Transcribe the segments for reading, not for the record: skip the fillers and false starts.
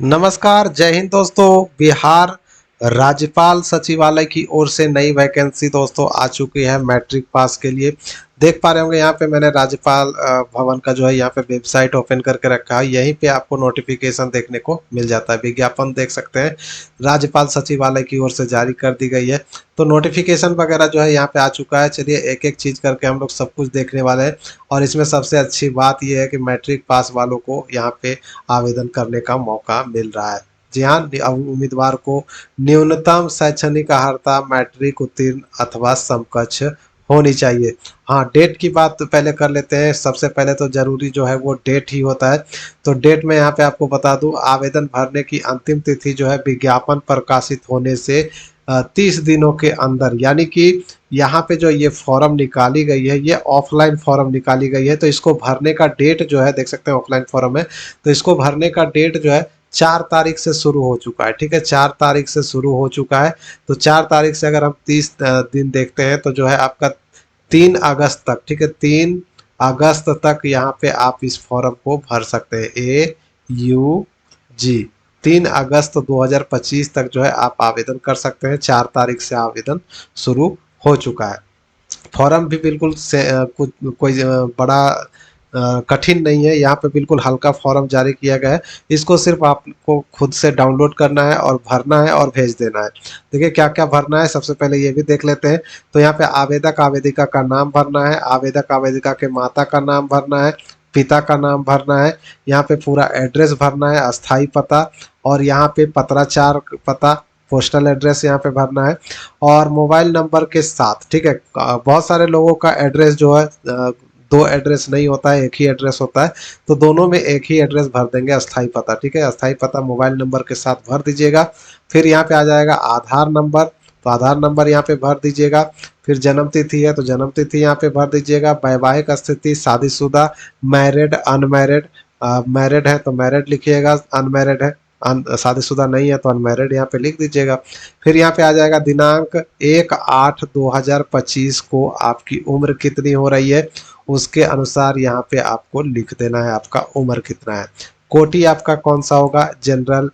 नमस्कार, जय हिंद दोस्तों। बिहार राज्यपाल सचिवालय की ओर से नई वैकेंसी दोस्तों आ चुकी है मैट्रिक पास के लिए। देख पा रहे होंगे यहाँ पे मैंने राज्यपाल भवन का जो है यहाँ पे वेबसाइट ओपन करके रखा है। यहीं पे आपको नोटिफिकेशन देखने को मिल जाता है, विज्ञापन देख सकते हैं, राज्यपाल सचिवालय की ओर से जारी कर दी गई है। तो नोटिफिकेशन वगैरह जो है यहाँ पे आ चुका है। चलिए एक एक चीज़ करके हम लोग सब कुछ देखने वाले हैं। और इसमें सबसे अच्छी बात यह है कि मैट्रिक पास वालों को यहाँ पे आवेदन करने का मौका मिल रहा है। जी हाँ, उम्मीदवार को न्यूनतम शैक्षणिक अर्हता मैट्रिक उत्तीर्ण अथवा समकक्ष होनी चाहिए। हाँ, डेट की बात तो पहले कर लेते हैं। सबसे पहले तो जरूरी जो है वो डेट ही होता है। तो डेट में यहाँ पे आपको बता दूं, आवेदन भरने की अंतिम तिथि जो है विज्ञापन प्रकाशित होने से 30 दिनों के अंदर, यानी कि यहाँ पे जो ये फॉर्म निकाली गई है ये ऑफलाइन फॉर्म निकाली गई है। तो इसको भरने का डेट जो है देख सकते हैं, ऑफलाइन फॉर्म है। तो इसको भरने का डेट जो है 4 तारीख से शुरू हो चुका है। ठीक है, 4 तारीख से शुरू हो चुका है। तो 4 तारीख से अगर हम 30 दिन देखते हैं तो जो है आपका 3 अगस्त तक, ठीक है, 3 अगस्त तक यहाँ पे आप इस फॉर्म को भर सकते हैं। AUG 3 अगस्त 2025 तक जो है आप आवेदन कर सकते हैं। 4 तारीख से आवेदन शुरू हो चुका है। फॉर्म भी बिल्कुल से कुछ कोई बड़ा कठिन नहीं है। यहाँ पे बिल्कुल हल्का फॉर्म जारी किया गया है। इसको सिर्फ आपको खुद से डाउनलोड करना है और भरना है और भेज देना है। देखिए क्या क्या भरना है, सबसे पहले ये भी देख लेते हैं। तो यहाँ पे आवेदक आवेदिका का नाम भरना है, आवेदक आवेदिका के माता का नाम भरना है, पिता का नाम भरना है, यहाँ पे पूरा एड्रेस भरना है, अस्थाई पता, और यहाँ पे पत्राचार पता, पोस्टल एड्रेस यहाँ पे भरना है, और मोबाइल नंबर के साथ। ठीक है, बहुत सारे लोगों का एड्रेस जो है दो एड्रेस नहीं होता है, एक ही एड्रेस होता है। तो दोनों में एक ही एड्रेस भर देंगे, अस्थाई पता। ठीक है, अस्थाई पता मोबाइल नंबर के साथ भर दीजिएगा। फिर यहाँ पे आ जाएगा आधार नंबर, तो आधार नंबर यहाँ पे भर दीजिएगा। फिर जन्म तिथि है तो जन्म तिथि यहाँ पे भर दीजिएगा। वैवाहिक स्थिति शादीशुदा, मैरिड, अनमैरिड, मैरिड है तो मैरिड लिखिएगा, अनमैरिड है, शादीशुदा नहीं है तो अनमैरिड यहाँ पे लिख दीजिएगा। फिर यहाँ पे आ जाएगा दिनांक 1/8/2025 को आपकी उम्र कितनी हो रही है, उसके अनुसार यहाँ पे आपको लिख देना है आपका उम्र कितना है। कोटि आपका कौन सा होगा, general,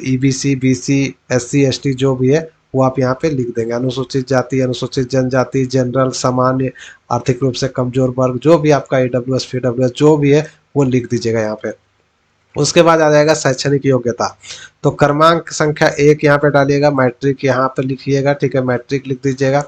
EBC, BC, SC ST जो भी है वो आप यहाँ पे लिख देंगे। अनुसूचित जाति, अनुसूचित जनजाति, जनरल, सामान्य, आर्थिक रूप से कमजोर वर्ग, जो भी आपका AWS PWS जो भी है वो लिख दीजिएगा यहाँ पे। उसके बाद आ जाएगा शैक्षणिक योग्यता। तो क्रमांक संख्या 1 यहाँ पे डालिएगा, मैट्रिक यहाँ पे लिखिएगा। ठीक है, मैट्रिक लिख दीजिएगा।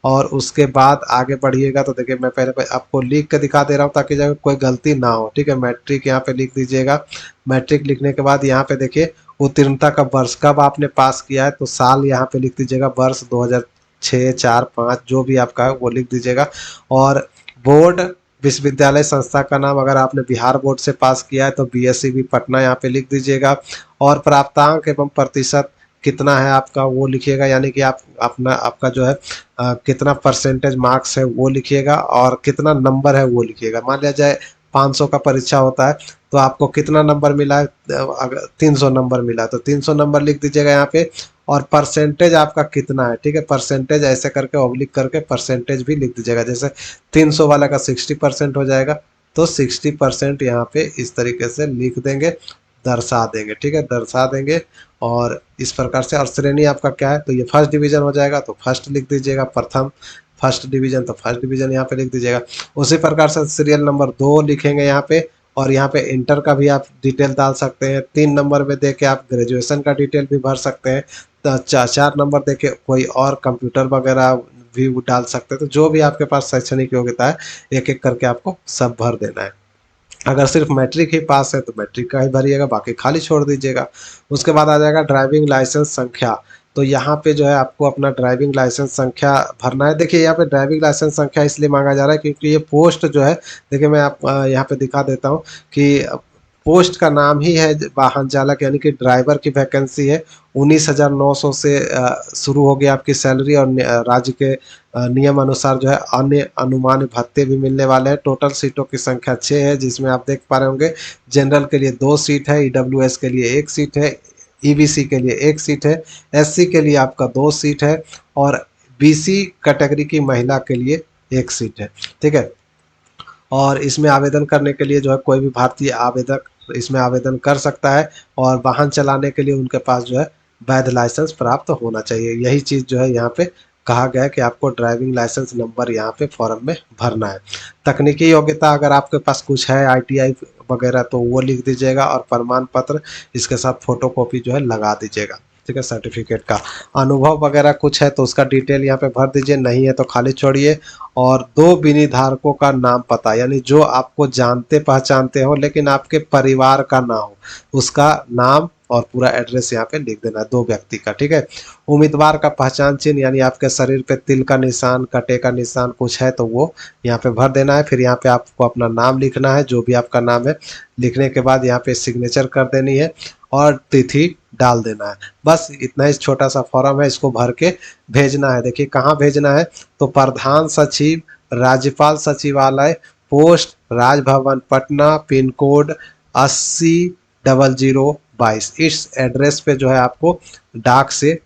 और उसके बाद आगे बढ़िएगा तो देखिए मैं पहले आपको लिख के दिखा दे रहा हूँ ताकि जगह कोई गलती ना हो। ठीक है, मैट्रिक यहाँ पे लिख दीजिएगा। मैट्रिक लिखने के बाद यहाँ पे देखिए उत्तीर्णता का वर्ष, कब आपने पास किया है तो साल यहाँ पे लिख दीजिएगा, वर्ष 2006, 4, 5 जो भी आपका है वो लिख दीजिएगा। और बोर्ड, विश्वविद्यालय संस्था का नाम, अगर आपने बिहार बोर्ड से पास किया है तो BSCB पटना यहाँ पे लिख दीजिएगा। और प्राप्तांक एवं प्रतिशत कितना है आपका वो लिखिएगा, यानी कि आप अपना आपका जो है कितना परसेंटेज मार्क्स है वो लिखिएगा, और कितना नंबर है वो लिखिएगा। मान लिया जाए 500 का परीक्षा होता है तो आपको कितना नंबर मिला है, अगर 300 नंबर मिला है तो 300 नंबर लिख दीजिएगा यहाँ पे। और परसेंटेज आपका कितना है, ठीक है, परसेंटेज ऐसे करके ऑब्लिक करके परसेंटेज भी लिख दीजिएगा। जैसे 300 वाला का 60% हो जाएगा तो 60% यहाँ पे इस तरीके से लिख देंगे, दर्शा देंगे। ठीक है, दर्शा देंगे। और इस प्रकार से, और श्रेणी आपका क्या है तो ये फर्स्ट डिवीजन हो जाएगा तो फर्स्ट लिख दीजिएगा, प्रथम फर्स्ट डिवीजन तो फर्स्ट डिवीजन यहाँ पे लिख दीजिएगा। उसी प्रकार से सीरियल नंबर 2 लिखेंगे यहाँ पे। और यहाँ पे इंटर का भी आप डिटेल डाल सकते हैं। 3 नंबर में दे के आप ग्रेजुएशन का डिटेल भी भर सकते हैं। तो 4 नंबर दे के कोई और कंप्यूटर वगैरह भी डाल सकते हैं। तो जो भी आपके पास शैक्षणिक योग्यता है एक एक करके आपको सब भर देना है। अगर सिर्फ मैट्रिक ही पास है तो मैट्रिक का ही भरिएगा, बाकी खाली छोड़ दीजिएगा। उसके बाद आ जाएगा ड्राइविंग लाइसेंस संख्या। तो यहाँ पे जो है आपको अपना ड्राइविंग लाइसेंस संख्या भरना है। देखिए यहाँ पे ड्राइविंग लाइसेंस संख्या इसलिए मांगा जा रहा है क्योंकि ये पोस्ट जो है, देखिए मैं आप यहाँ पे दिखा देता हूँ कि पोस्ट का नाम ही है वाहन चालक, यानी कि ड्राइवर की वैकेंसी है। 19,900 से शुरू होगी आपकी सैलरी, और राज्य के नियम अनुसार जो है अन्य अनुमान भत्ते भी मिलने वाले हैं। टोटल सीटों की संख्या 6 है, जिसमें आप देख पा रहे होंगे जनरल के लिए 2 सीट है, EWS के लिए 1 सीट है, EBC के लिए 1 सीट है, SC के लिए आपका 2 सीट है, और BC कैटेगरी की महिला के लिए 1 सीट है। ठीक है, और इसमें आवेदन करने के लिए जो है कोई भी भारतीय आवेदक इसमें आवेदन कर सकता है और वाहन चलाने के लिए उनके पास जो है वैध लाइसेंस प्राप्त होना चाहिए। यही चीज़ जो है यहाँ पे कहा गया है कि आपको ड्राइविंग लाइसेंस नंबर यहाँ पे फॉर्म में भरना है। तकनीकी योग्यता अगर आपके पास कुछ है ITI वगैरह तो वो लिख दीजिएगा और प्रमाण पत्र इसके साथ फोटोकॉपी जो है लगा दीजिएगा, ठीक है, सर्टिफिकेट का। अनुभव वगैरह कुछ है तो उसका डिटेल यहाँ पे भर दीजिए, नहीं है तो खाली छोड़िए। और 2 विधि धारकों का नाम पता, यानी जो आपको जानते पहचानते हो लेकिन आपके परिवार का ना हो, उसका नाम और पूरा एड्रेस यहाँ पे लिख देना है 2 व्यक्ति का, ठीक है। उम्मीदवार का पहचान चिन्ह, यानी आपके शरीर पे तिल का निशान, कटे का निशान कुछ है तो वो यहाँ पे भर देना है। फिर यहाँ पे आपको अपना नाम लिखना है, जो भी आपका नाम है। लिखने के बाद यहाँ पे सिग्नेचर कर देनी है और तिथि डाल देना है। बस इतना ही छोटा सा फॉर्म है, इसको भर के भेजना है। देखिए कहाँ भेजना है, तो प्रधान सचिव, राज्यपाल सचिवालय, post Raj Bhavan Patna, pin code 800022। इस एड्रेस पे जो है आपको डाक से,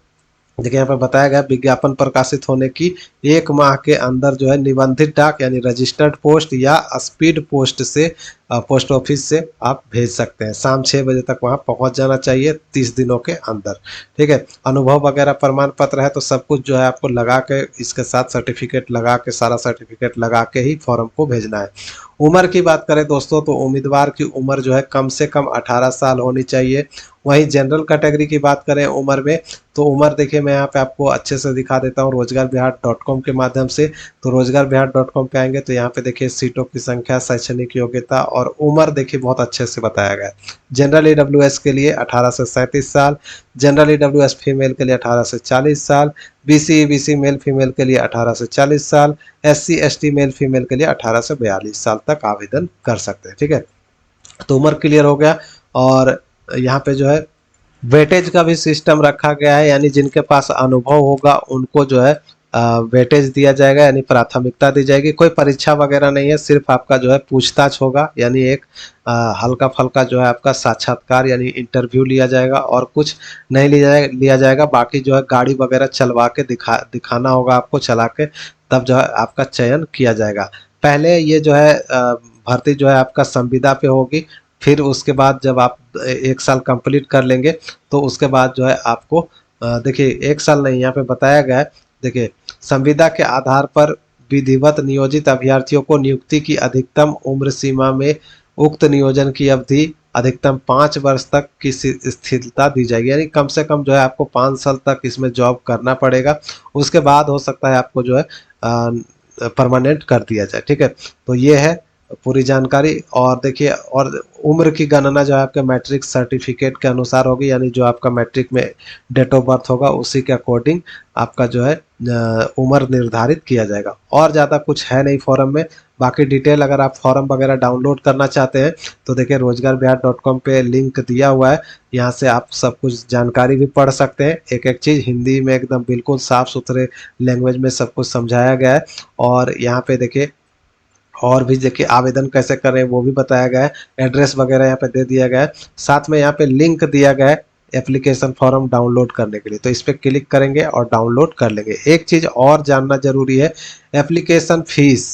देखिए यहाँ पर बताया गया विज्ञापन प्रकाशित होने की 1 माह के अंदर जो है निबंधित डाक यानी रजिस्टर्ड पोस्ट या स्पीड पोस्ट से पोस्ट ऑफिस से आप भेज सकते हैं। शाम 6 बजे तक वहाँ पहुँच जाना चाहिए 30 दिनों के अंदर, ठीक है। अनुभव वगैरह प्रमाण पत्र है तो सब कुछ जो है आपको लगा के इसके साथ सर्टिफिकेट लगा के, सारा सर्टिफिकेट लगा के ही फॉर्म को भेजना है। उम्र की बात करें दोस्तों तो उम्मीदवार की उम्र जो है कम से कम 18 साल होनी चाहिए। वहीं जनरल कैटेगरी की बात करें उम्र में तो उम्र देखिए मैं यहाँ पे आपको अच्छे से दिखा देता हूँ रोजगारबिहार.com के माध्यम से। तो रोजगारबिहार.com पे आएंगे तो यहाँ पे देखिए सीटों की संख्या, शैक्षणिक योग्यता और उम्र देखिए बहुत अच्छे से बताया गया है। जनरल EWS के लिए 18 से 37 साल, जनरल EWS फीमेल के लिए 18 से 40 साल, BC EBC मेल फीमेल के लिए 18 से 40 साल, SC ST मेल फीमेल के लिए 18 से 42 साल तक आवेदन कर सकते हैं, ठीक है। तो उम्र क्लियर हो गया। और यहाँ पे जो है वेटेज का भी सिस्टम रखा गया है, यानी जिनके पास अनुभव होगा उनको जो है वेटेज दिया जाएगा, यानी प्राथमिकता दी जाएगी। कोई परीक्षा वगैरह नहीं है, सिर्फ आपका जो है पूछताछ होगा, यानी एक हल्का फल्का जो है आपका साक्षात्कार यानी इंटरव्यू लिया जाएगा और कुछ नहीं लिया जाएगा। बाकी जो है गाड़ी वगैरह चलवा के दिखाना होगा आपको, चला के, तब जो है आपका चयन किया जाएगा। पहले ये जो है भर्ती जो है आपका संविदा पे होगी, फिर उसके बाद जब आप 1 साल कंप्लीट कर लेंगे तो उसके बाद जो है आपको देखिए 1 साल नहीं यहाँ पे बताया गया है। देखिए संविदा के आधार पर विधिवत नियोजित अभ्यर्थियों को नियुक्ति की अधिकतम उम्र सीमा में उक्त नियोजन की अवधि अधिकतम 5 वर्ष तक की स्थिरता दी जाएगी, यानी कम से कम जो है आपको 5 साल तक इसमें जॉब करना पड़ेगा। उसके बाद हो सकता है आपको जो है परमानेंट कर दिया जाए, ठीक है। तो ये है पूरी जानकारी। और देखिए और उम्र की गणना जो है आपके मैट्रिक सर्टिफिकेट के अनुसार होगी, यानी जो आपका मैट्रिक में डेट ऑफ बर्थ होगा उसी के अकॉर्डिंग आपका जो है उम्र निर्धारित किया जाएगा। और ज़्यादा कुछ है नहीं फॉर्म में। बाकी डिटेल अगर आप फॉर्म वगैरह डाउनलोड करना चाहते हैं तो देखिए रोजगारबिहार.com पे लिंक दिया हुआ है, यहाँ से आप सब कुछ जानकारी भी पढ़ सकते हैं। एक एक चीज़ हिंदी में एकदम बिल्कुल साफ सुथरे लैंग्वेज में सब कुछ समझाया गया है। और यहाँ पे देखिए और भी देखिए आवेदन कैसे करें वो भी बताया गया है, एड्रेस वगैरह यहाँ पे दे दिया गया है। साथ में यहाँ पे लिंक दिया गया है एप्लीकेशन फॉर्म डाउनलोड करने के लिए, तो इस पर क्लिक करेंगे और डाउनलोड कर लेंगे। एक चीज़ और जानना जरूरी है, एप्लीकेशन फीस।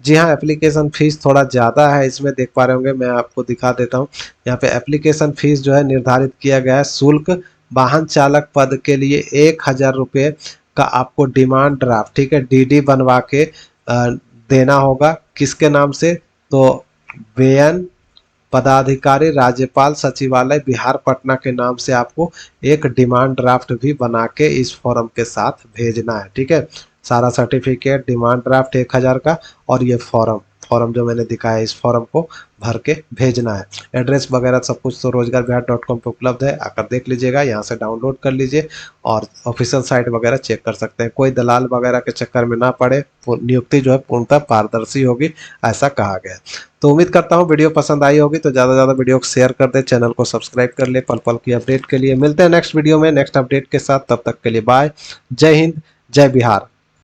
जी हाँ, एप्लीकेशन फीस थोड़ा ज़्यादा है इसमें, देख पा रहे होंगे, मैं आपको दिखा देता हूँ। यहाँ पे एप्लीकेशन फीस जो है निर्धारित किया गया है। शुल्क वाहन चालक पद के लिए 1000 रुपये का आपको डिमांड ड्राफ्ट, ठीक है, DD बनवा के देना होगा। किसके नाम से, तो बेयन पदाधिकारी राज्यपाल सचिवालय बिहार पटना के नाम से आपको एक डिमांड ड्राफ्ट भी बना के इस फॉर्म के साथ भेजना है, ठीक है। सारा सर्टिफिकेट, डिमांड ड्राफ्ट 1000 का और ये फॉर्म जो मैंने दिखाया है इस फॉर्म को भर के भेजना है। एड्रेस वगैरह सब कुछ तो रोजगारबिहार.com पे उपलब्ध है, आकर देख लीजिएगा, यहाँ से डाउनलोड कर लीजिए और ऑफिशियल साइट वगैरह चेक कर सकते हैं। कोई दलाल वगैरह के चक्कर में ना पड़े, नियुक्ति जो है पूर्णतः पारदर्शी होगी, ऐसा कहा गया है। तो उम्मीद करता हूँ वीडियो पसंद आई होगी, तो ज़्यादा से ज़्यादा वीडियो को शेयर कर दे, चैनल को सब्सक्राइब कर ले पल पल की अपडेट के लिए। मिलते हैं नेक्स्ट वीडियो में नेक्स्ट अपडेट के साथ, तब तक के लिए बाय। जय हिंद, जय बिहार।